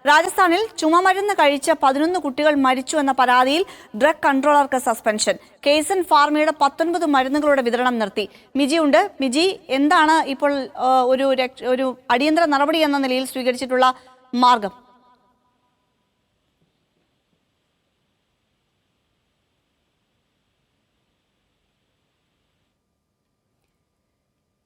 രാജസ്ഥാനിൽ ചുമമരുന്ന് കഴിച്ച 11 കുട്ടികൾ മരിച്ചു എന്ന പരാതിയിൽ ഡ്രഗ് കൺട്രോളർക്ക് സസ്പെൻഷൻ. കേസൻ ഫാർമയുടെ 19 മരുന്നുകളുടെ വിതരണം നിർത്തി. മിജിയുണ്ട്. മിജി, എന്താണ് ഇപ്പോൾ ഒരു അടിയന്തര നടപടി എന്ന നിലയിൽ സ്വീകരിച്ചിട്ടുള്ള മാർഗം?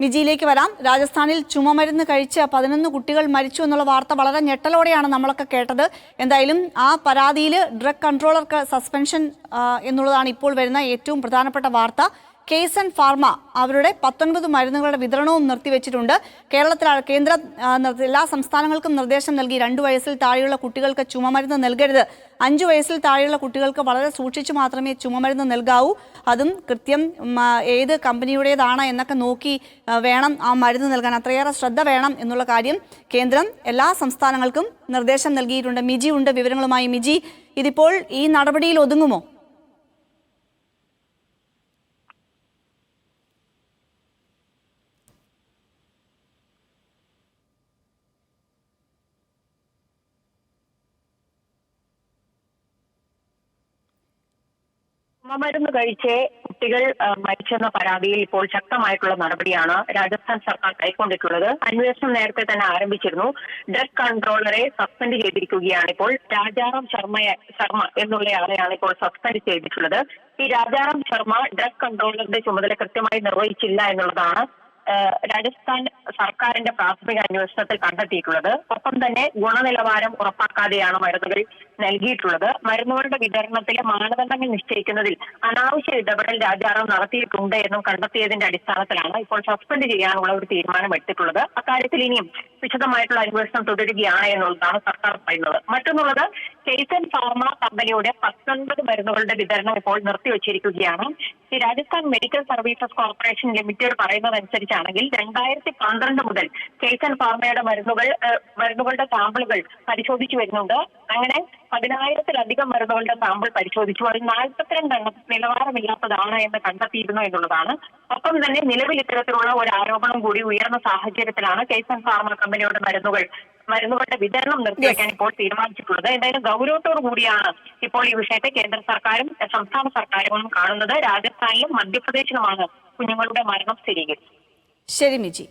മിജിയിലേക്ക് വരാം. രാജസ്ഥാനിൽ ചുമമരുന്ന് കഴിച്ച് 11 കുട്ടികൾ മരിച്ചു എന്നുള്ള വാർത്ത വളരെ ഞെട്ടലോടെയാണ് നമ്മളൊക്കെ കേട്ടത്. എന്തായാലും ആ പരാതിയിൽ ഡ്രഗ് കൺട്രോളർക്ക് സസ്പെൻഷൻ എന്നുള്ളതാണ് ഇപ്പോൾ വരുന്ന ഏറ്റവും പ്രധാനപ്പെട്ട വാർത്ത. കേസൻ ഫാർമ അവരുടെ 19 മരുന്നുകളുടെ വിതരണവും നിർത്തിവെച്ചിട്ടുണ്ട്. കേന്ദ്ര എല്ലാ സംസ്ഥാനങ്ങൾക്കും നിർദ്ദേശം നൽകി 2 വയസ്സിൽ താഴെയുള്ള കുട്ടികൾക്ക് ചുമമരുന്ന് നൽകരുത്. 5 വയസ്സിൽ താഴെയുള്ള കുട്ടികൾക്ക് വളരെ സൂക്ഷിച്ചു മാത്രമേ ചുമമരുന്ന് നൽകാവൂ. അതും കൃത്യം ഏത് കമ്പനിയുടേതാണ് എന്നൊക്കെ നോക്കി വേണം ആ മരുന്ന് നൽകാൻ. അത്രയേറെ ശ്രദ്ധ വേണം എന്നുള്ള കാര്യം കേന്ദ്രം എല്ലാ സംസ്ഥാനങ്ങൾക്കും നിർദ്ദേശം നൽകിയിട്ടുണ്ട്. മിജി ഉണ്ട് വിവരങ്ങളുമായി. മിജി, ഇതിപ്പോൾ ഈ നടപടിയിൽ ഒതുങ്ങുമോ? ചുമമരുന്ന് കഴിച്ച് കുട്ടികൾ മരിച്ചെന്ന പരാതിയിൽ ഇപ്പോൾ ശക്തമായിട്ടുള്ള നടപടിയാണ് രാജസ്ഥാൻ സർക്കാർ കൈക്കൊണ്ടിട്ടുള്ളത്. അന്വേഷണം നേരത്തെ തന്നെ ആരംഭിച്ചിരുന്നു. ഡ്രഗ് കൺട്രോളറെ സസ്പെൻഡ് ചെയ്തിരിക്കുകയാണ്. ഇപ്പോൾ രാജാറാം ശർമ്മ എന്നുള്ളയാളെയാണ് ഇപ്പോൾ സസ്പെൻഡ് ചെയ്തിട്ടുള്ളത്. ഈ രാജാറാം ശർമ്മ ഡ്രഗ് കൺട്രോളറുടെ ചുമതല കൃത്യമായി നിർവഹിച്ചില്ല എന്നുള്ളതാണ് രാജസ്ഥാൻ സർക്കാരിന്റെ പ്രാഥമിക അന്വേഷണത്തിൽ കണ്ടെത്തിയിട്ടുള്ളത്. ഒപ്പം തന്നെ ഗുണനിലവാരം ഉറപ്പാക്കാതെയാണ് മരുന്നുകൾ നൽകിയിട്ടുള്ളത്. മരുന്നുകളുടെ വിതരണത്തിലെ മാനദണ്ഡങ്ങൾ നിശ്ചയിക്കുന്നതിൽ അനാവശ്യ ഇടപെടൽ രാജാറാം നടത്തിയിട്ടുണ്ട് എന്നും കണ്ടെത്തിയതിന്റെ അടിസ്ഥാനത്തിലാണ് ഇപ്പോൾ സസ്പെൻഡ് ചെയ്യാനുള്ള ഒരു തീരുമാനം എടുത്തിട്ടുള്ളത്. അക്കാര്യത്തിൽ ഇനിയും വിശദമായിട്ടുള്ള അന്വേഷണം തുടരുകയാണ് എന്നുള്ളതാണ് സർക്കാർ പറയുന്നത്. മറ്റൊന്നുള്ളത്, കേസൻ ഫാർമ കമ്പനിയുടെ 19 മരുന്നുകളുടെ വിതരണം ഇപ്പോൾ നിർത്തിവച്ചിരിക്കുകയാണ്. ഈ Rajasthan medical services corporation limited പറയുന്നതനുസരിച്ചാണെങ്കിൽ 2012 മുതൽ കേസൻ ഫാർമയുടെ മരുന്നുകളുടെ സാമ്പിളുകൾ പരിശോധിച്ചു വരുന്നുണ്ട്. അങ്ങനെ 10,000-ലധികം മരുന്നുകളുടെ സാമ്പിൾ പരിശോധിച്ചു. അതിൽ 42 എണ്ണം നിലവാരമില്ലാത്തതാണ് എന്ന് കണ്ടെത്തിയിരുന്നു എന്നുള്ളതാണ്. ഒപ്പം തന്നെ നിലവിൽ ഇത്തരത്തിലുള്ള ഒരു ആരോപണം കൂടി ഉയർന്ന സാഹചര്യത്തിലാണ് കേസൻ ഫാർമ കമ്പനിയുടെ മരുന്നുകളുടെ വിതരണം നിർത്തിവെക്കാൻ ഇപ്പോൾ തീരുമാനിച്ചിട്ടുള്ളത്. എന്തായാലും ഗൗരവത്തോടു കൂടിയാണ് ഇപ്പോൾ ഈ വിഷയത്തെ കേന്ദ്ര സർക്കാരും സംസ്ഥാന സർക്കാരുകളും കാണുന്നത്. രാജസ്ഥാനിലും മധ്യപ്രദേശിലുമാണ് കുഞ്ഞുങ്ങളുടെ മരണം സ്ഥിരീകരിച്ചത്. ശരി മിജി.